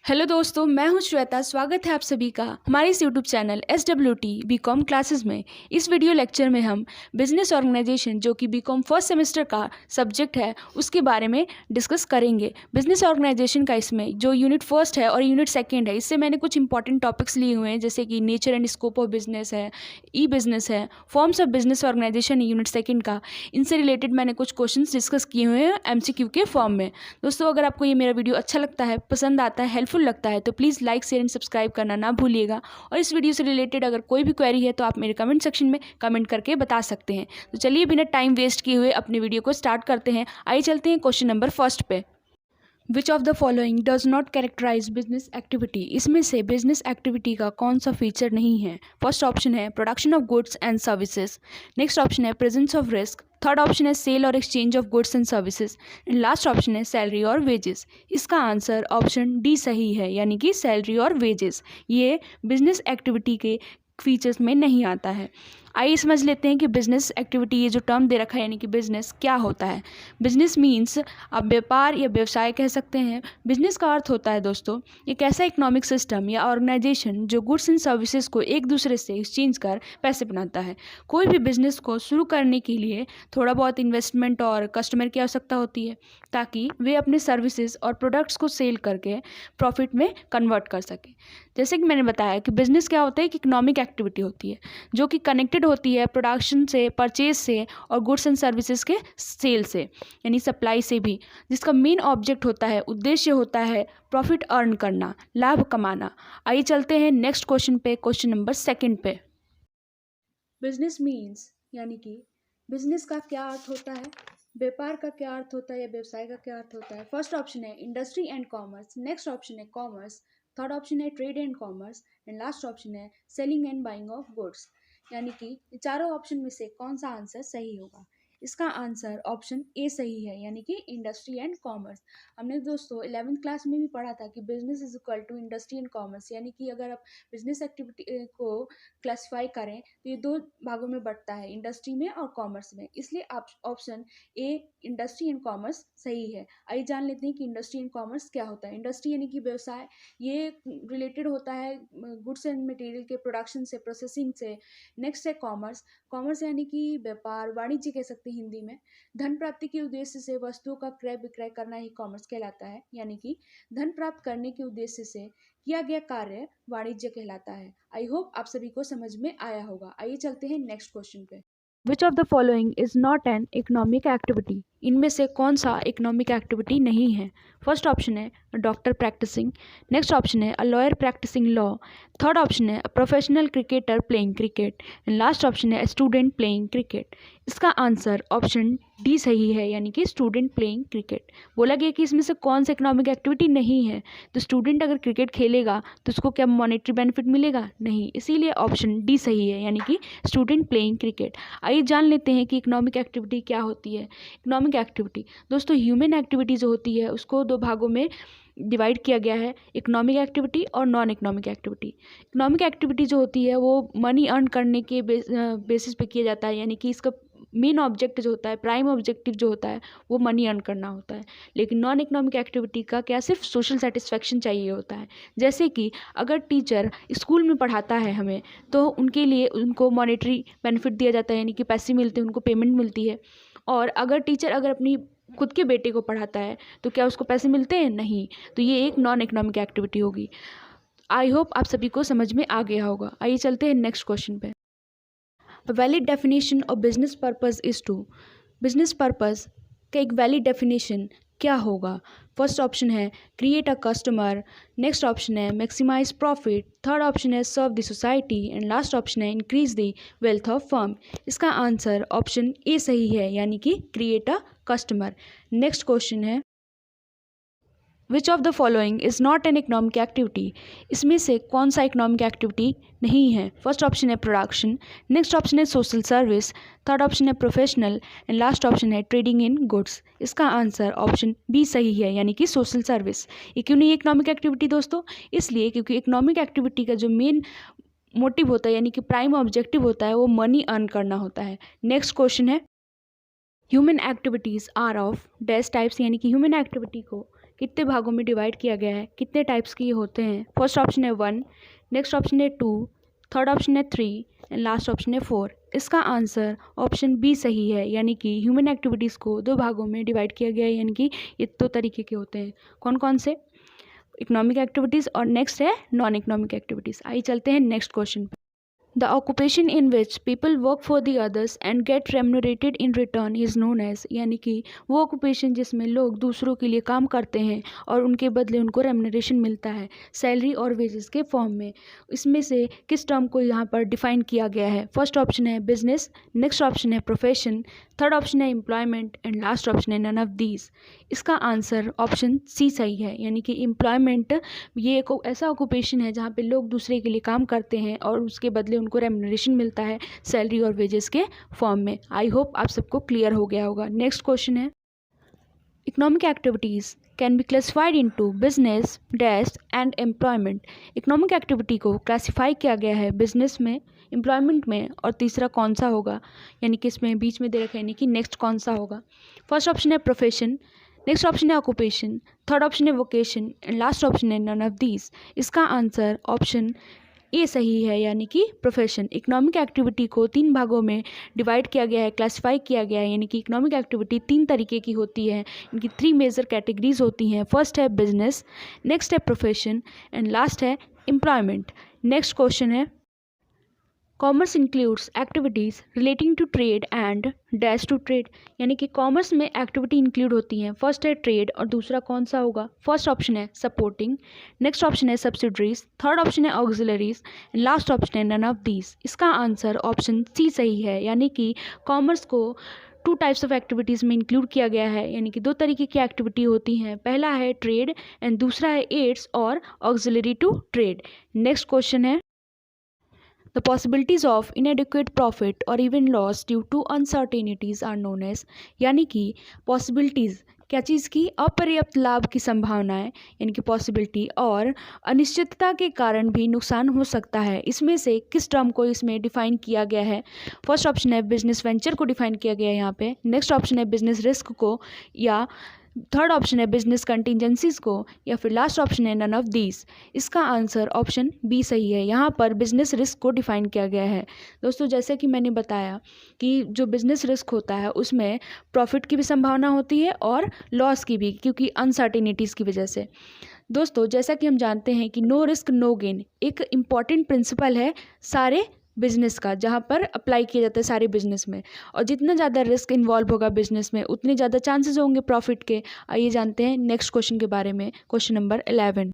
Hello दोस्तों, मैं हूं श्वेता। स्वागत है आप सभी का हमारे इस YouTube channel SWT BCom classes में। इस वीडियो लेक्चर में हम बिजनेस ऑर्गेनाइजेशन जो कि बीकॉम फर्स्ट सेमेस्टर का सब्जेक्ट है उसके बारे में डिस्कस करेंगे। बिजनेस ऑर्गेनाइजेशन का इसमें जो यूनिट फर्स्ट है और यूनिट सेकेंड है, इससे मैंने कुछ इंपॉर्टेंट टॉपिक्स लिए हुए हैं, जैसे कि nature and scope of business है, ई बिजनेस है, forms of business organisation unit second का। इनसे रिलेटेड मैंने कुछ क्वेश्चन डिस्कस किए हुए हैं MCQ के फॉर्म में। दोस्तों, अगर आपको ये मेरा वीडियो अच्छा लगता है, पसंद आता है, हेल्पफुल लगता है तो please like share and subscribe करना ना भूलिएगा। और इस वीडियो से रिलेटेड अगर कोई भी क्वेरी है तो आप मेरे कमेंट सेक्शन में कमेंट करके बता सकते हैं। तो चलिए बिना टाइम वेस्ट किए हुए अपने वीडियो को स्टार्ट करते हैं। आइए चलते हैं क्वेश्चन नंबर फर्स्ट पे। Which of the following does not characterise business activity? इसमें से बिजनेस एक्टिविटी का कौन सा फीचर नहीं है? फर्स्ट ऑप्शन है production of goods and services. Next option है presence of risk. Third option है सेल और exchange of goods and services. And last option है सैलरी और वेजेस। इसका आंसर ऑप्शन डी सही है, यानी कि सैलरी और वेजेस ये बिजनेस एक्टिविटी के फीचर्स में नहीं आता है। आइए समझ लेते हैं कि बिजनेस एक्टिविटी, ये जो टर्म दे रखा है यानी कि बिजनेस, क्या होता है। बिजनेस मीन्स आप व्यापार या व्यवसाय कह सकते हैं। बिजनेस का अर्थ होता है दोस्तों एक ऐसा इकोनॉमिक सिस्टम या ऑर्गेनाइजेशन जो गुड्स एंड सर्विसेज को एक दूसरे से एक्सचेंज कर पैसे बनाता है। कोई भी बिजनेस को शुरू करने के लिए थोड़ा बहुत इन्वेस्टमेंट और कस्टमर की आवश्यकता होती है ताकि वे अपने सर्विसेज और प्रोडक्ट्स को सेल करके प्रॉफिट में कन्वर्ट कर सकें। जैसे कि मैंने बताया कि बिजनेस क्या होता है, कि इकोनॉमिक एक्टिविटी होती है जो कि कनेक्टेड होती है प्रोडक्शन से, परचेज से और गुड्स एंड सर्विसेज के सेल से, यानी सप्लाई से भी, जिसका मेन ऑब्जेक्ट होता है, उद्देश्य होता है प्रॉफिट अर्न करना, लाभ कमाना। आइए चलते हैं नेक्स्ट क्वेश्चन पे, क्वेश्चन नंबर सेकंड पे। बिजनेस मीन्स यानी कि बिजनेस का क्या अर्थ होता है, व्यापार का क्या अर्थ होता है या व्यवसाय का क्या अर्थ होता है। फर्स्ट ऑप्शन है industry and commerce. Next option है कॉमर्स। थर्ड ऑप्शन है trade and commerce. And last option है selling and buying of goods. यानी कि चारों ऑप्शन में से कौन सा आंसर सही होगा? इसका आंसर ऑप्शन ए सही है, यानी कि इंडस्ट्री एंड कॉमर्स। हमने दोस्तों 11th क्लास में भी पढ़ा था कि business is equal to industry and commerce, यानी कि अगर आप बिजनेस एक्टिविटी को क्लासिफाई करें तो ये दो भागों में बढ़ता है, इंडस्ट्री में और कॉमर्स में। इसलिए आप option A industry and commerce सही है। आइए जान लेते हैं कि इंडस्ट्री एंड कॉमर्स क्या होता है। इंडस्ट्री यानी कि व्यवसाय, ये रिलेटेड होता है गुड्स एंड मटेरियल के प्रोडक्शन से, प्रोसेसिंग से। नेक्स्ट है कॉमर्स। कॉमर्स यानी कि व्यापार, वाणिज्य कह सकते हैं हिंदी में। धन प्राप्ति के उद्देश्य से वस्तुओं का क्रय विक्रय करना ही कॉमर्स कहलाता है, यानी कि धन प्राप्त करने के उद्देश्य से किया गया कार्य वाणिज्य कहलाता है। आई होप आप सभी को समझ में आया होगा। आइए चलते हैं नेक्स्ट क्वेश्चन पे। Which of the following is not an economic activity? इनमें से कौन सा इकोनॉमिक एक्टिविटी नहीं है? फर्स्ट ऑप्शन है डॉक्टर प्रैक्टिसिंग। नेक्स्ट ऑप्शन है a lawyer practicing law. Third option है professional cricketer playing cricket. And last option है स्टूडेंट प्लेइंग क्रिकेट। इसका आंसर ऑप्शन डी सही है, यानी कि स्टूडेंट प्लेइंग क्रिकेट। बोला गया कि इसमें से कौन सा इकोनॉमिक एक्टिविटी नहीं है, तो स्टूडेंट अगर क्रिकेट खेलेगा तो उसको क्या मॉनेटरी बेनिफिट मिलेगा? नहीं, इसीलिए ऑप्शन डी सही है, यानी कि स्टूडेंट प्लेइंग क्रिकेट। आइए जान लेते हैं कि इकोनॉमिक एक्टिविटी क्या होती है। इकोनॉमिक एक्टिविटी दोस्तों ह्यूमन एक्टिविटी जो होती है उसको दो भागों में डिवाइड किया गया है, इकोनॉमिक एक्टिविटी और non economic activity. Economic activity जो होती है वो मनी अर्न करने के बेसिस पे किया जाता है, यानी कि इसका मेन ऑब्जेक्ट जो होता है, प्राइम ऑब्जेक्टिव जो होता है वो मनी अर्न करना होता है। लेकिन नॉन इकोनॉमिक एक्टिविटी का क्या सिर्फ सोशल सेटिस्फैक्शन चाहिए होता है। जैसे कि अगर टीचर स्कूल में पढ़ाता है हमें, तो उनके लिए उनको मॉनेटरी बेनिफिट दिया जाता है, यानी कि पैसे मिलते हैं, उनको पेमेंट मिलती है। और अगर टीचर अगर अपनी खुद के बेटे को पढ़ाता है तो क्या उसको पैसे मिलते हैं? नहीं। तो ये एक नॉन इकोनॉमिक एक्टिविटी होगी। आई होप आप सभी को समझ में आ गया होगा। आइए चलते हैं नेक्स्ट क्वेश्चन पे। Valid definition of business purpose is to. Business purpose का एक वैलिड डेफिनेशन क्या होगा? फर्स्ट ऑप्शन है create a customer. Next option है मैक्सिमाइज प्रॉफिट। थर्ड ऑप्शन है serve the society. And last option है increase the wealth of firm. इसका answer option A सही है, यानी कि create a customer. Next question है which of the following is not an economic activity? इसमें से कौन सा इकोनॉमिक एक्टिविटी नहीं है? फर्स्ट ऑप्शन है प्रोडक्शन। नेक्स्ट ऑप्शन है सोशल सर्विस। थर्ड ऑप्शन है प्रोफेशनल। एंड लास्ट ऑप्शन है ट्रेडिंग इन गुड्स। इसका आंसर ऑप्शन बी सही है, यानी कि सोशल सर्विस। ये क्यों नहीं इकोनॉमिक एक्टिविटी दोस्तों? इसलिए क्योंकि इकोनॉमिक एक्टिविटी का जो मेन मोटिव होता है, यानी कि प्राइम ऑब्जेक्टिव होता है, वो मनी अर्न करना होता है। नेक्स्ट क्वेश्चन है human activities are of dash types, यानी कि ह्यूमन एक्टिविटी को कितने भागों में डिवाइड किया गया है, कितने टाइप्स के ये होते हैं। फर्स्ट ऑप्शन है 1, नेक्स्ट ऑप्शन है 2, थर्ड ऑप्शन है 3 एंड लास्ट ऑप्शन है 4। इसका आंसर ऑप्शन बी सही है, यानी कि ह्यूमन एक्टिविटीज़ को 2 भागों में डिवाइड किया गया है, यानी कि ये 2 तरीके के होते हैं। कौन कौन से? इकोनॉमिक एक्टिविटीज़ और नेक्स्ट है नॉन इकोनॉमिक एक्टिविटीज़। आइए चलते हैं next question. The occupation in which people work for the others and get remunerated in return is known as, यानी कि वो ऑक्यूपेशन जिसमें लोग दूसरों के लिए काम करते हैं और उनके बदले उनको रेम्यूनरेशन मिलता है सैलरी और वेजेस के फॉर्म में। इसमें से किस टर्म को यहाँ पर डिफाइन किया गया है? फर्स्ट ऑप्शन है बिजनेस, नेक्स्ट ऑप्शन है प्रोफेशन, थर्ड ऑप्शन है एम्प्लॉयमेंट एंड लास्ट ऑप्शन है नन ऑफ दीज। इसका आंसर ऑप्शन सी सही है, यानी कि एम्प्लॉयमेंट ये एक ऐसा ऑक्यूपेशन है जहाँ पे लोग दूसरे के लिए काम करते हैं और उसके बदले उनको रेम्यूनरेशन मिलता है सैलरी और वेजेस के फॉर्म में। आई होप आप सबको क्लियर हो गया होगा। नेक्स्ट क्वेश्चन है, economic activities can be classified into business dash and employment. Economic activity को क्लासिफाई किया गया है बिजनेस में, एम्प्लॉयमेंट में, और तीसरा कौन सा होगा, यानी कि इसमें बीच में दे रखा है, यानी कि नेक्स्ट कौन सा होगा। फर्स्ट ऑप्शन है प्रोफेशन, नेक्स्ट ऑप्शन है ऑक्यूपेशन, थर्ड ऑप्शन है वोकेशन एंड लास्ट ऑप्शन है नन ऑफ दीज। इसका आंसर ऑप्शन ए सही है, यानी कि प्रोफेशन। इकोनॉमिक एक्टिविटी को 3 भागों में डिवाइड किया गया है, क्लासिफाई किया गया है, यानी कि इकोनॉमिक एक्टिविटी 3 तरीके की होती है। इनकी 3 मेजर कैटेगरीज होती हैं। फर्स्ट है बिजनेस, नेक्स्ट है प्रोफेशन एंड लास्ट है एम्प्लॉयमेंट। नेक्स्ट क्वेश्चन है, commerce includes activities relating to trade and dash to trade, यानी कि कॉमर्स में एक्टिविटी इंक्लूड होती हैं। फर्स्ट है ट्रेड और दूसरा कौन सा होगा? फर्स्ट ऑप्शन है सपोर्टिंग, नेक्स्ट ऑप्शन है सब्सिडरीज, थर्ड ऑप्शन है ऑक्सिलरीज एंड लास्ट ऑप्शन है नन ऑफ दीज। इसका आंसर ऑप्शन सी सही है, यानी कि कॉमर्स को 2 टाइप्स ऑफ एक्टिविटीज़ में इंक्लूड किया गया है, यानी कि 2 तरीके की एक्टिविटी होती हैं। पहला है ट्रेड एंड दूसरा है एड्स और auxiliary to trade. Next question है, the possibilities of inadequate profit or even loss due to uncertainties are known as, यानी कि possibilities क्या चीज़ की? अपर्याप्त लाभ की संभावनाएं, यानी कि पॉसिबिलिटी, और अनिश्चितता के कारण भी नुकसान हो सकता है। इसमें से किस टर्म को इसमें डिफाइन किया गया है? फर्स्ट ऑप्शन है बिजनेस वेंचर को डिफाइन किया गया है यहाँ पे, नेक्स्ट ऑप्शन है बिजनेस रिस्क को, या थर्ड ऑप्शन है बिजनेस कंटिजेंसीज को, या फिर लास्ट ऑप्शन है नन ऑफ दीज। इसका आंसर ऑप्शन बी सही है, यहाँ पर बिजनेस रिस्क को डिफाइन किया गया है। दोस्तों, जैसे कि मैंने बताया कि जो बिजनेस रिस्क होता है उसमें प्रॉफिट की भी संभावना होती है और लॉस की भी, क्योंकि अनसर्टेनिटीज़ की वजह से। दोस्तों, जैसा कि हम जानते हैं कि नो रिस्क नो गेन एक इम्पॉर्टेंट प्रिंसिपल है सारे बिजनेस का, जहाँ पर अप्लाई किया जाता है सारे बिजनेस में, और जितना ज़्यादा रिस्क इन्वॉल्व होगा बिजनेस में उतने ज़्यादा चांसेस होंगे प्रॉफिट के। आइए जानते हैं नेक्स्ट क्वेश्चन के बारे में। Question number 11,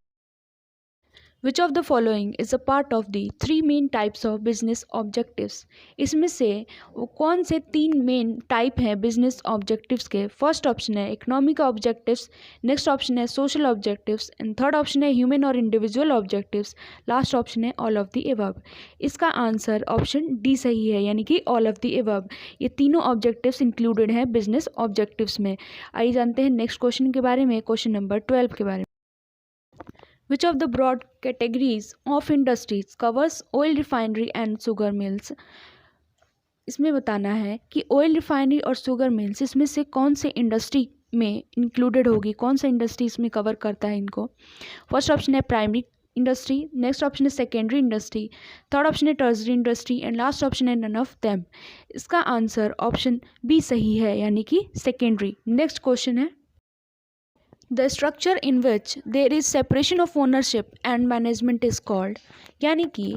which of the following is a part of the 3 main types of business objectives. इसमें से वो कौन से 3 मेन टाइप हैं बिजनेस ऑब्जेक्टिव्स के? फर्स्ट ऑप्शन है इकोनॉमिक ऑब्जेक्टिव्स, नेक्स्ट ऑप्शन है social objectives and third option है ह्यूमन और इंडिविजुअल ऑब्जेक्टिव्स, लास्ट ऑप्शन है ऑल ऑफ द एबव। इसका आंसर ऑप्शन डी सही है, यानी कि ऑल ऑफ द एबव। ये तीनों ऑब्जेक्टिव्स इंक्लूडेड हैं बिजनेस ऑब्जेक्टिव्स में। आइए जानते हैं नेक्स्ट क्वेश्चन के बारे में, क्वेश्चन नंबर 12 के बारे में। Which of the broad categories of industries covers oil refinery and sugar mills? इसमें बताना है कि ऑयल रिफाइनरी और शुगर मिल्स इसमें से कौन से इंडस्ट्री में इंक्लूडेड होगी, कौन सा इंडस्ट्री इसमें कवर करता है इनको। फर्स्ट ऑप्शन है प्राइमरी इंडस्ट्री, नेक्स्ट ऑप्शन है सेकेंडरी इंडस्ट्री, थर्ड ऑप्शन है tertiary industry and last option है नन ऑफ देम। इसका आंसर ऑप्शन बी सही है, यानी कि सेकेंडरी। नेक्स्ट क्वेश्चन है, the structure in which there is separation of ownership and management is called, यानी कि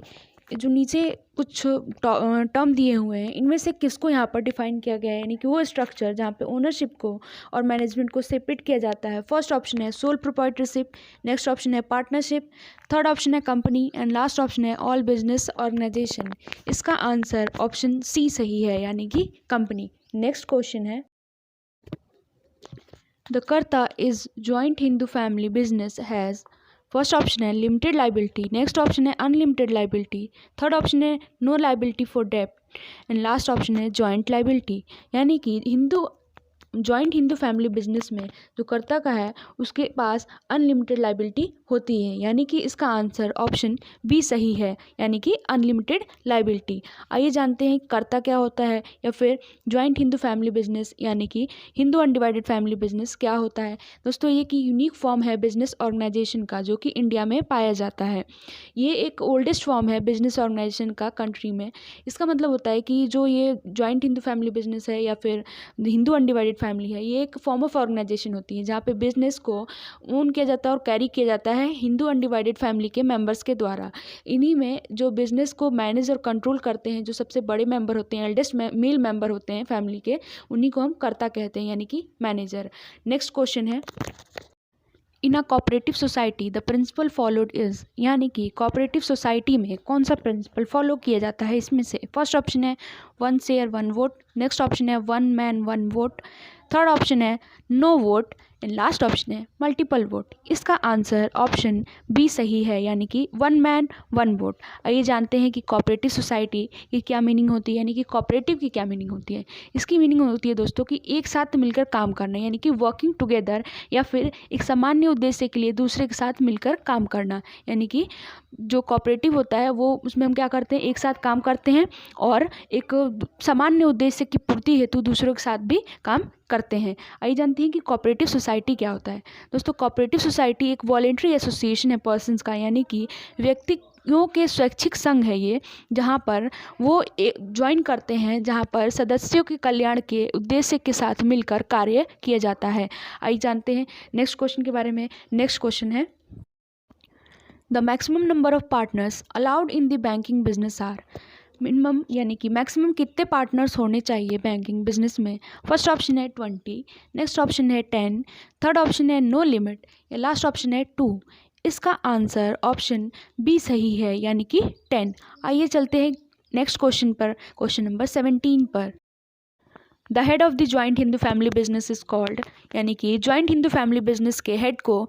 जो नीचे कुछ टर्म दिए हुए हैं इनमें से किसको यहाँ पर डिफाइन किया गया है, यानी कि वो स्ट्रक्चर जहाँ पे ओनरशिप को और मैनेजमेंट को सेपरेट किया जाता है। फर्स्ट ऑप्शन है सोल प्रोप्राइटरशिप, नेक्स्ट ऑप्शन है पार्टनरशिप, थर्ड ऑप्शन है कंपनी एंड लास्ट ऑप्शन है ऑल बिजनेस ऑर्गेनाइजेशन। इसका आंसर ऑप्शन सी सही है, यानी कि कंपनी। नेक्स्ट क्वेश्चन है, the karta is joint Hindu family business has, first option है लिमिटेड लाइबिलिटी, नेक्स्ट ऑप्शन है अनलिमिटेड लाइबिलिटी, थर्ड ऑप्शन है नो लाइबिलिटी फॉर डेप्ट एंड लास्ट ऑप्शन है जॉइंट लाइबिलिटी। यानी कि Hindu joint Hindu family business में जो कर्ता का है उसके पास अनलिमिटेड लाइबिलिटी होती है, यानी कि इसका आंसर ऑप्शन बी सही है, यानी कि अनलिमिटेड लाइबिलिटी। आइए जानते हैं कर्ता क्या होता है या फिर जॉइंट हिंदू फैमिली बिजनेस यानी कि हिंदू अनडिवाइडेड फैमिली बिजनेस क्या होता है। दोस्तों ये कि यूनिक फॉर्म है बिजनेस ऑर्गेनाइजेशन का जो कि इंडिया में पाया जाता है। ये एक ओल्डेस्ट फॉर्म है बिजनेस ऑर्गेनाइजेशन का कंट्री में। इसका मतलब होता है कि जो ये जॉइंट हिंदू फैमिली बिजनेस है या फिर हिंदू अनडिवाइडेड फैमिली है, ये एक फॉर्म ऑफ ऑर्गेनाइजेशन होती है जहाँ पे बिजनेस को ओन किया जाता है और कैरी किया जाता है हिंदू अनडिवाइडेड फैमिली के मेंबर्स के द्वारा। इन्हीं में जो बिजनेस को मैनेज और कंट्रोल करते हैं, जो सबसे बड़े मेंबर होते हैं, एल्डेस्ट मेल मेंबर होते हैं फैमिली के, उन्हीं को हम कर्ता कहते हैं, यानी कि मैनेजर। नेक्स्ट क्वेश्चन है, in a cooperative society the principle followed is, यानी कि कोऑपरेटिव सोसाइटी में कौन सा प्रिंसिपल फॉलो किया जाता है इसमें से। फर्स्ट ऑप्शन है 1 शेयर 1 वोट, नेक्स्ट ऑप्शन है 1 मैन 1 वोट, थर्ड ऑप्शन है no vote and last option है मल्टीपल वोट। इसका आंसर ऑप्शन बी सही है, यानी कि 1 मैन 1 वोट। आइए जानते हैं कि कोऑपरेटिव सोसाइटी की क्या मीनिंग होती है, यानी कि कोऑपरेटिव की क्या मीनिंग होती है। इसकी मीनिंग होती है दोस्तों कि एक साथ मिलकर काम करना, यानी कि वर्किंग टुगेदर, या फिर एक सामान्य उद्देश्य के लिए दूसरे के साथ मिलकर काम करना। यानी कि जो कोऑपरेटिव होता है वो उसमें हम क्या करते हैं, एक साथ काम करते हैं और एक सामान्य उद्देश्य की पूर्ति हेतु दूसरों के साथ भी काम करते हैं। आइए जानते हैं कि कोऑपरेटिव सोसाइटी क्या होता है। दोस्तों कोऑपरेटिव सोसाइटी एक वॉलेंट्री एसोसिएशन है पर्सन्स का, यानी कि व्यक्तियों के स्वैच्छिक संघ है ये, जहाँ पर वो ज्वाइन करते हैं, जहाँ पर सदस्यों के कल्याण के उद्देश्य के साथ मिलकर कार्य किया जाता है। आइए जानते हैं नेक्स्ट क्वेश्चन के बारे में। नेक्स्ट क्वेश्चन है, the maximum number of partners allowed in the banking business are. Minimum यानी कि मैक्सिमम कितने पार्टनर्स होने चाहिए बैंकिंग बिजनेस में। फर्स्ट ऑप्शन है 20, नेक्स्ट ऑप्शन है 10, थर्ड ऑप्शन है नो लिमिट या लास्ट ऑप्शन है 2। इसका आंसर ऑप्शन बी सही है, यानी कि 10। आइए चलते हैं नेक्स्ट क्वेश्चन पर, क्वेश्चन नंबर 17 पर। The head of the joint Hindu family business is called, यानी कि जॉइंट हिंदू फैमिली बिजनेस के हेड को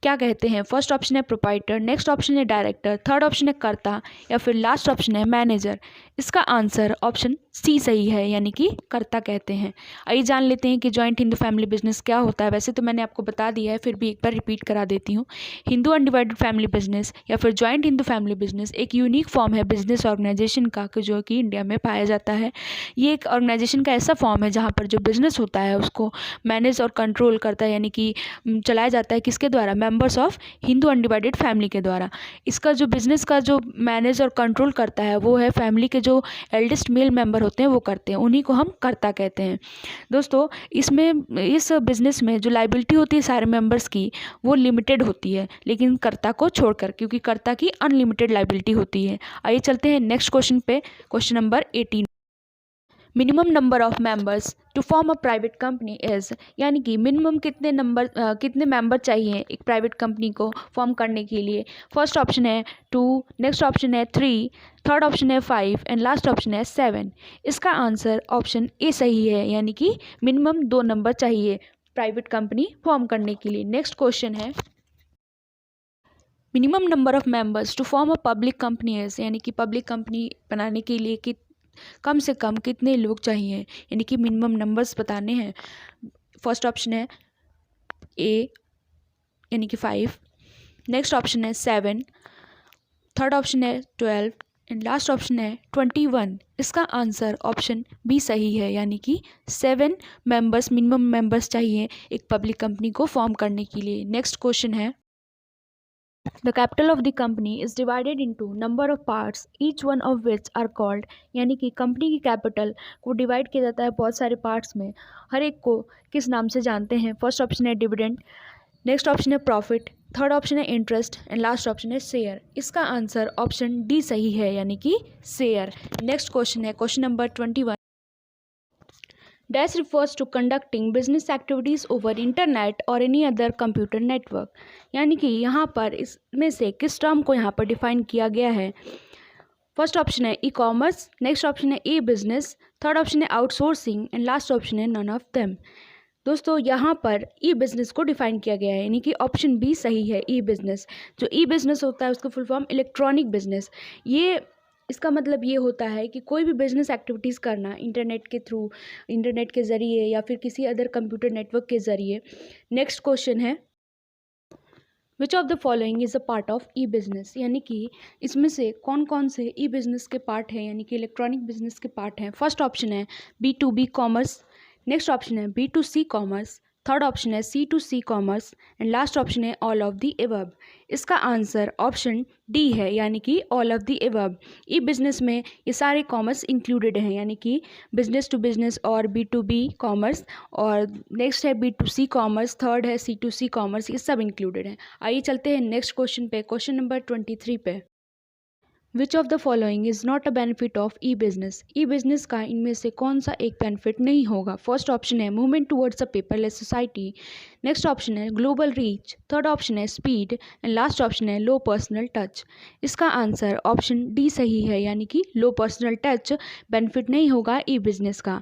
क्या कहते हैं। फर्स्ट ऑप्शन है प्रोपाइटर, नेक्स्ट ऑप्शन है डायरेक्टर, थर्ड ऑप्शन है कर्ता या फिर लास्ट ऑप्शन है मैनेजर। इसका आंसर ऑप्शन सी सही है, यानी कि कर्ता कहते हैं। आइए जान लेते हैं कि जॉइंट हिंदू फैमिली बिजनेस क्या होता है। वैसे तो मैंने आपको बता दिया है, फिर भी एक बार रिपीट करा देती हूँ। हिंदू अनडिवाइडेड फैमिली बिजनेस या फिर जॉइंट हिंदू फैमिली बिजनेस एक यूनिक फॉर्म है बिजनेस ऑर्गेनाइजेशन का, जो कि इंडिया में पाया जाता है। ये एक ऑर्गेनाइजेशन का ऐसा फॉर्म है जहाँ पर जो बिजनेस होता है उसको मैनेज और कंट्रोल करता है, यानी कि चलाया जाता है किसके द्वारा, members of Hindu undivided family के द्वारा। इसका जो बिजनेस का जो मैनेज और कंट्रोल करता है वो है फैमिली के जो एल्डेस्ट मेल मेंबर होते हैं वो करते हैं, उन्हीं को हम कर्ता कहते हैं। दोस्तों इसमें इस बिजनेस में जो लाइबिलिटी होती है सारे मेंबर्स की वो लिमिटेड होती है, लेकिन कर्ता को छोड़कर, क्योंकि कर्ता की अनलिमिटेड लाइबिलिटी होती है। आइए चलते हैं नेक्स्ट क्वेश्चन पे, question number 18। Minimum number of members to form a private company is, यानी कि मिनिमम कितने मेंबर चाहिए एक प्राइवेट कंपनी को फॉर्म करने के लिए। फर्स्ट ऑप्शन है 2, नेक्स्ट ऑप्शन है 3, थर्ड ऑप्शन है 5 एंड लास्ट ऑप्शन है 7। इसका आंसर ऑप्शन ए सही है, यानी कि मिनिमम 2 नंबर चाहिए प्राइवेट कंपनी फॉर्म करने के लिए। नेक्स्ट क्वेश्चन है, minimum number of members to form a public company is, यानी कि पब्लिक कंपनी बनाने के लिए कम से कम कितने लोग चाहिए, यानी कि मिनिमम नंबर्स बताने हैं। फर्स्ट ऑप्शन है ए, यानी कि 5, नेक्स्ट ऑप्शन है 7, थर्ड ऑप्शन है 12 एंड लास्ट ऑप्शन है 21। इसका आंसर ऑप्शन बी सही है, यानी कि 7 मेंबर्स मिनिमम मेंबर्स चाहिए एक पब्लिक कंपनी को फॉर्म करने के लिए। नेक्स्ट क्वेश्चन है, the capital of the company is divided into number of parts each one of which are called, यानी कि कंपनी की कैपिटल को डिवाइड किया जाता है बहुत सारे पार्ट्स में, हर एक को किस नाम से जानते हैं। फर्स्ट ऑप्शन है डिविडेंड, नेक्स्ट ऑप्शन है प्रॉफिट, थर्ड ऑप्शन है इंटरेस्ट एंड लास्ट ऑप्शन है शेयर। इसका आंसर ऑप्शन डी सही है, यानी कि शेयर। नेक्स्ट क्वेश्चन है question number 21। Dash refers to conducting business activities over internet और एनी अदर कंप्यूटर नेटवर्क, यानी कि यहाँ पर इसमें से किस टर्म को यहाँ पर डिफाइन किया गया है। फर्स्ट ऑप्शन है ई कॉमर्स, नेक्स्ट ऑप्शन है ई बिजनेस, थर्ड ऑप्शन है आउटसोर्सिंग एंड लास्ट ऑप्शन है नन ऑफ देम। दोस्तों यहाँ पर ई बिज़नेस को डिफाइन किया गया है, यानी कि ऑप्शन बी सही है, ई बिज़नेस। जो ई बिज़नेस होता है उसका फुल फॉर्म इलेक्ट्रॉनिक बिजनेस। ये इसका मतलब ये होता है कि कोई भी बिजनेस एक्टिविटीज़ करना इंटरनेट के थ्रू, इंटरनेट के ज़रिए या फिर किसी अदर कंप्यूटर नेटवर्क के ज़रिए। नेक्स्ट क्वेश्चन है, which of the following is a part of E business, यानी कि इसमें से कौन कौन से ई बिज़नेस के पार्ट हैं, यानी कि इलेक्ट्रॉनिक बिजनेस के पार्ट हैं। फर्स्ट ऑप्शन है B2B कॉमर्स, नेक्स्ट ऑप्शन है B2C कॉमर्स, थर्ड ऑप्शन है C2C commerce and last option है ऑल ऑफ द एबव। इसका आंसर ऑप्शन डी है, यानी कि all of the above. E business में ये सारे कॉमर्स इंक्लूडेड हैं, यानी कि बिजनेस टू बिजनेस और B2B कॉमर्स, और नेक्स्ट है B2C कॉमर्स, थर्ड है C2C कॉमर्स, ये सब इंक्लूडेड हैं। आइए चलते हैं नेक्स्ट क्वेश्चन पे, क्वेश्चन नंबर 23 पे। Which of the following is not a benefit of E business, E business का इनमें से कौन सा एक बेनिफिट नहीं होगा। फर्स्ट ऑप्शन है movement towards a paperless society, next option है ग्लोबल रीच, थर्ड ऑप्शन है स्पीड एंड लास्ट ऑप्शन है लो पर्सनल टच। इसका आंसर ऑप्शन डी सही है, यानी कि लो पर्सनल टच बेनिफिट नहीं होगा ई बिजनेस का।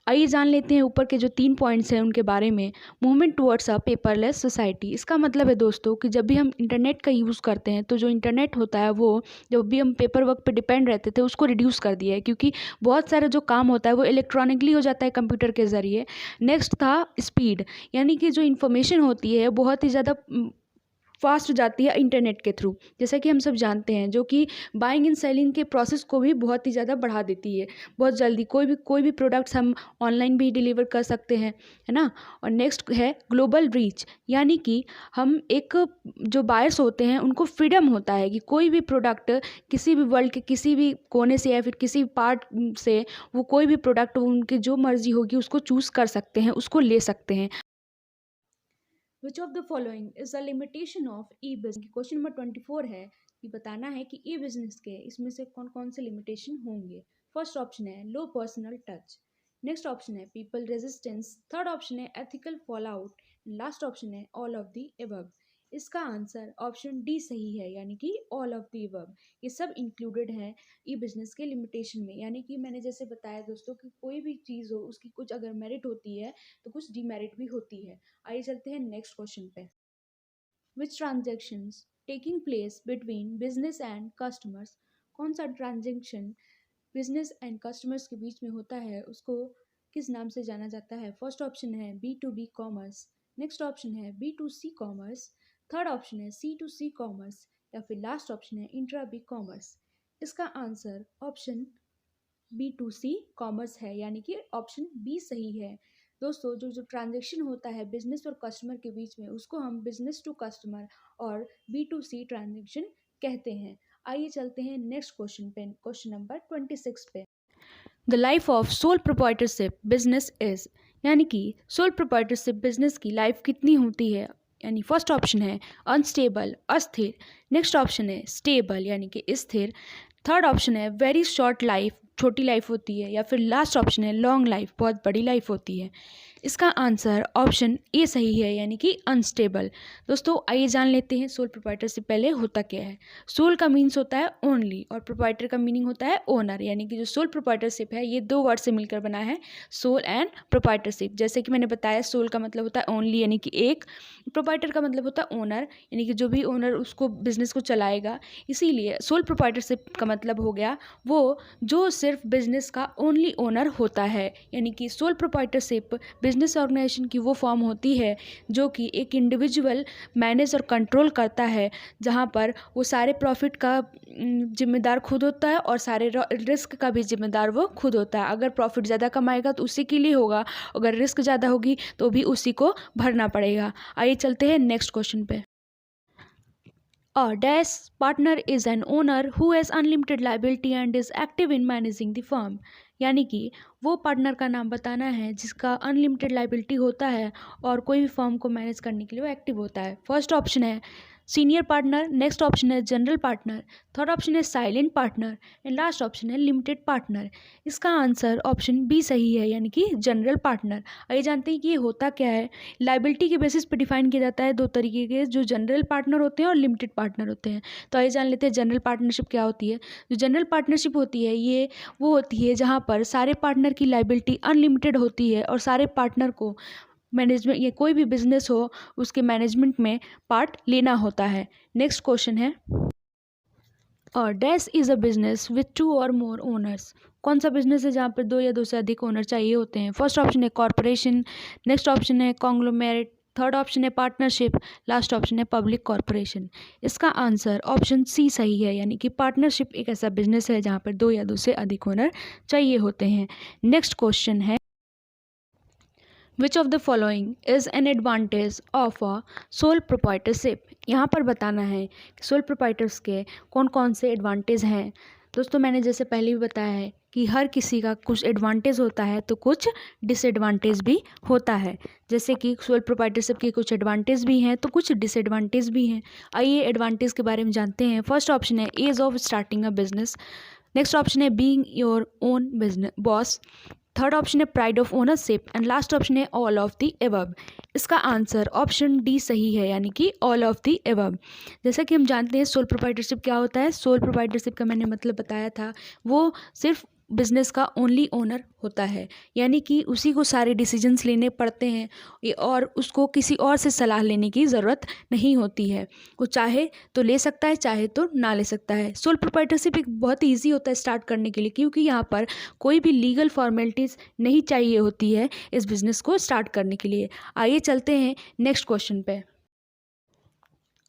आइए जान लेते हैं ऊपर के जो 3 पॉइंट्स हैं उनके बारे में। Movement towards a paperless society, इसका मतलब है दोस्तों कि जब भी हम इंटरनेट का यूज़ करते हैं तो जो इंटरनेट होता है वो, जब भी हम पेपर वर्क पे डिपेंड रहते थे उसको रिड्यूस कर दिया है, क्योंकि बहुत सारा जो काम होता है वो इलेक्ट्रॉनिकली हो जाता है कंप्यूटर के ज़रिए। नेक्स्ट था स्पीड, यानी कि जो इन्फॉर्मेशन होती है बहुत ही ज़्यादा फास्ट हो जाती है इंटरनेट के थ्रू, जैसा कि हम सब जानते हैं, जो कि बाइंग एंड सेलिंग के प्रोसेस को भी बहुत ही ज़्यादा बढ़ा देती है। बहुत जल्दी कोई भी प्रोडक्ट्स हम ऑनलाइन भी डिलीवर कर सकते हैं, है ना। और नेक्स्ट है ग्लोबल रीच, यानी कि हम एक जो बायर्स होते हैं उनको फ्रीडम होता है कि कोई भी प्रोडक्ट किसी भी वर्ल्ड के किसी भी कोने से या फिर किसी भी पार्ट से वो कोई भी प्रोडक्ट उनकी जो मर्जी होगी उसको चूज़ कर सकते हैं, उसको ले सकते हैं। विच of the following is the limitation of E business, question number 24 है कि बताना है कि ई बिजनेस के इसमें से कौन कौन से लिमिटेशन होंगे। फर्स्ट ऑप्शन है लो पर्सनल टच, नेक्स्ट ऑप्शन है पीपल रेजिस्टेंस, थर्ड ऑप्शन है ethical fall out, last option है ऑल ऑफ द एबव। इसका आंसर ऑप्शन डी सही है, यानी कि ऑल ऑफ द एबव। ये सब इंक्लूडेड हैं ई बिजनेस के लिमिटेशन में, यानी कि मैंने जैसे बताया दोस्तों कि कोई भी चीज़ हो उसकी कुछ अगर मेरिट होती है तो कुछ डीमेरिट भी होती है। आइए चलते हैं नेक्स्ट क्वेश्चन पे। Which transactions taking place between business and customers, कौन सा ट्रांजेक्शन बिजनेस एंड कस्टमर्स के बीच में होता है उसको किस नाम से जाना जाता है। फर्स्ट ऑप्शन है B2B कॉमर्स, नेक्स्ट ऑप्शन है B2C कॉमर्स, थर्ड ऑप्शन है C2C कॉमर्स या फिर लास्ट ऑप्शन है इंट्रा बी कॉमर्स। इसका आंसर ऑप्शन B2C कॉमर्स है, यानी कि ऑप्शन बी सही है। दोस्तों जो ट्रांजेक्शन होता है बिजनेस और कस्टमर के बीच में उसको हम बिजनेस टू कस्टमर और B2C ट्रांजेक्शन कहते हैं। आइए चलते हैं नेक्स्ट क्वेश्चन पे, क्वेश्चन नंबर 26 पे। The life of sole proprietorship business is, यानी कि सोल प्रोप्राइटरशिप बिजनेस की लाइफ कितनी होती है। यानी फर्स्ट ऑप्शन है अनस्टेबल अस्थिर, नेक्स्ट ऑप्शन है स्टेबल यानी कि स्थिर, थर्ड ऑप्शन है वेरी शॉर्ट लाइफ छोटी लाइफ होती है, या फिर लास्ट ऑप्शन है लॉन्ग लाइफ बहुत बड़ी लाइफ होती है। इसका आंसर ऑप्शन ए सही है, यानी कि अनस्टेबल। दोस्तों आइए जान लेते हैं सोल प्रोप्राइटरशिप पहले होता क्या है। सोल का मीन्स होता है ओनली और प्रोप्राइटर का मीनिंग होता है ओनर, यानी कि जो सोल प्रोप्राइटरशिप है ये 2 वर्ड से मिलकर बना है, सोल एंड प्रोप्राइटरशिप। जैसे कि मैंने बताया सोल का मतलब होता है ओनली यानी कि एक, प्रोप्राइटर का मतलब होता है ओनर यानी कि जो भी ओनर उसको बिजनेस को चलाएगा। इसीलिए सोल प्रोप्राइटरशिप का मतलब हो गया वो जो सिर्फ बिजनेस का ओनली ओनर होता है, यानी कि सोल प्रोप्राइटरशिप बिजनेस ऑर्गेनाइजेशन की वो फॉर्म होती है जो कि एक इंडिविजुअल मैनेज और कंट्रोल करता है, जहाँ पर वो सारे प्रॉफिट का जिम्मेदार खुद होता है और सारे रिस्क का भी जिम्मेदार वो खुद होता है। अगर प्रॉफिट ज़्यादा कमाएगा तो उसी के लिए होगा, अगर रिस्क ज़्यादा होगी तो भी उसी को भरना पड़ेगा। आइए चलते हैं नेक्स्ट क्वेश्चन पे। A dash partner is an owner who has unlimited liability and is active in managing the firm, यानी कि वो पार्टनर का नाम बताना है जिसका अनलिमिटेड लाइबिलिटी होता है और कोई भी फर्म को मैनेज करने के लिए वो एक्टिव होता है। फर्स्ट ऑप्शन है सीनियर पार्टनर, नेक्स्ट ऑप्शन है जनरल पार्टनर, थर्ड ऑप्शन है silent partner and last option है लिमिटेड पार्टनर। इसका आंसर ऑप्शन बी सही है, यानी कि जनरल पार्टनर। आइए जानते हैं कि ये होता क्या है। लाइबिलिटी के बेसिस पे डिफाइन किया जाता है 2 तरीके के, जो जनरल पार्टनर होते हैं और लिमिटेड पार्टनर होते हैं। तो आइए जान लेते हैं जनरल पार्टनरशिप क्या होती है। जो जनरल पार्टनरशिप होती है ये वो होती है जहाँ पर सारे पार्टनर की लाइबिलिटी अनलिमिटेड होती है और सारे पार्टनर को मैनेजमेंट या कोई भी बिजनेस हो उसके मैनेजमेंट में पार्ट लेना होता है। नेक्स्ट क्वेश्चन है और dash is a business with 2 और मोर ओनर्स। कौन सा बिजनेस है जहाँ पर 2 या 2 से अधिक ओनर चाहिए होते हैं? फर्स्ट ऑप्शन है कॉरपोरेशन, नेक्स्ट ऑप्शन है कॉन्ग्लोमेरेट, थर्ड ऑप्शन है पार्टनरशिप, लास्ट ऑप्शन है पब्लिक कॉरपोरेशन। इसका आंसर ऑप्शन सी सही है, यानी कि पार्टनरशिप एक ऐसा बिजनेस है जहाँ पर 2 या 2 से अधिक ओनर चाहिए होते हैं। नेक्स्ट क्वेश्चन है which of the following is an advantage of a sole proprietorship. यहाँ पर बताना है कि सोल प्रोप्राइटर्स के कौन कौन से एडवांटेज हैं। दोस्तों मैंने जैसे पहले भी बताया है कि हर किसी का कुछ एडवांटेज होता है तो कुछ डिसएडवांटेज भी होता है। जैसे कि सोल प्रोप्राइटरशिप के कुछ एडवांटेज भी हैं तो कुछ डिसएडवांटेज भी हैं। आइए एडवांटेज के बारे में जानते हैं। फर्स्ट ऑप्शन है ease of starting a business, next option है being your own business boss, third option है pride of ownership and last option है ऑल ऑफ द एबव। इसका आंसर ऑप्शन डी सही है, यानी कि ऑल ऑफ द एबव। जैसा कि हम जानते हैं सोल प्रोप्राइटरशिप क्या होता है। सोल प्रोप्राइटरशिप का मैंने मतलब बताया था, वो सिर्फ बिजनेस का ओनली ओनर होता है, यानी कि उसी को सारे डिसीजंस लेने पड़ते हैं और उसको किसी और से सलाह लेने की ज़रूरत नहीं होती है। वो चाहे तो ले सकता है, चाहे तो ना ले सकता है। सोल प्रोप्राइटरशिप एक बहुत ईजी होता है स्टार्ट करने के लिए, क्योंकि यहाँ पर कोई भी लीगल फॉर्मेलिटीज़ नहीं चाहिए होती है इस बिज़नेस को स्टार्ट करने के लिए। आइए चलते हैं नेक्स्ट क्वेश्चन पे।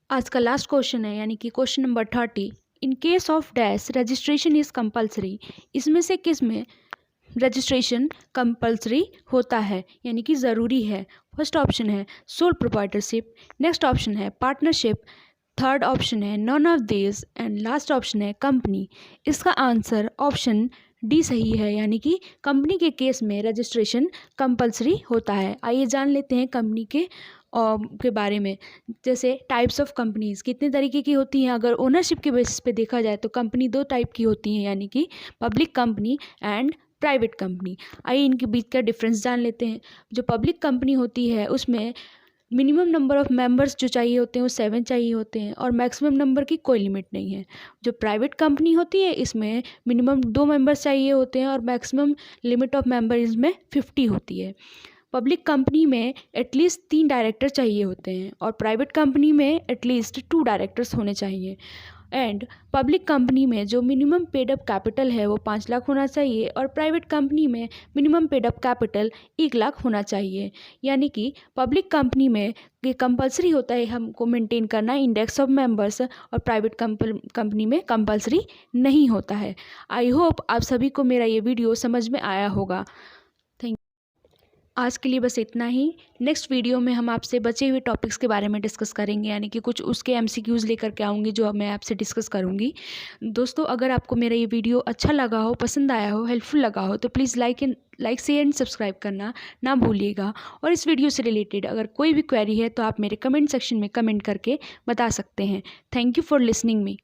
आज का लास्ट क्वेश्चन है, यानी कि question number 30। In case of dash registration is compulsory. इसमें से किस में रजिस्ट्रेशन कंपल्सरी होता है, यानी कि ज़रूरी है? फर्स्ट ऑप्शन है सोल प्रोप्राइटरशिप, नेक्स्ट ऑप्शन है पार्टनरशिप, थर्ड ऑप्शन है none of this and last option है कंपनी। इसका आंसर ऑप्शन डी सही है, यानी कि कंपनी के केस में रजिस्ट्रेशन कंपल्सरी होता है। आइए जान लेते हैं कंपनी के बारे में। जैसे टाइप्स ऑफ कंपनीज़ कितने तरीके की होती हैं। अगर ओनरशिप के बेसिस पे देखा जाए तो कंपनी 2 टाइप की होती हैं, यानी कि public company and private company. आइए इनके बीच का डिफरेंस जान लेते हैं। जो पब्लिक कंपनी होती है उसमें मिनिमम नंबर ऑफ़ मेंबर्स जो चाहिए होते हैं वो 7 चाहिए होते हैं और मैक्सिमम नंबर की कोई लिमिट नहीं है। जो प्राइवेट कंपनी होती है इसमें मिनिमम 2 मेंबर्स चाहिए होते हैं और मैक्सिमम लिमिट ऑफ मेंबर इसमें 50 होती है। पब्लिक कंपनी में एटलीस्ट 3 डायरेक्टर चाहिए होते हैं और प्राइवेट कंपनी में एटलीस्ट 2 डायरेक्टर्स होने चाहिए। एंड पब्लिक कंपनी में जो मिनिमम पेड अप कैपिटल है वो 5 लाख होना चाहिए और प्राइवेट कंपनी में minimum paid up capital 1 lakh होना चाहिए। यानी कि पब्लिक कंपनी में ये कंपलसरी होता है हमको मेंटेन करना इंडेक्स ऑफ मेंबर्स, और प्राइवेट कंपनी में कंपलसरी नहीं होता है। आई होप आप सभी को मेरा ये वीडियो समझ में आया होगा। आज के लिए बस इतना ही। नेक्स्ट वीडियो में हम आपसे बचे हुए टॉपिक्स के बारे में डिस्कस करेंगे, यानी कि कुछ उसके एमसीक्यूज़ लेकर के आऊँगी जो अब मैं आपसे डिस्कस करूँगी। दोस्तों अगर आपको मेरा ये वीडियो अच्छा लगा हो, पसंद आया हो, हेल्पफुल लगा हो तो please like share and subscribe करना ना भूलिएगा। और इस वीडियो से रिलेटेड अगर कोई भी क्वेरी है तो आप मेरे कमेंट सेक्शन में कमेंट करके बता सकते हैं। Thank you for listening me.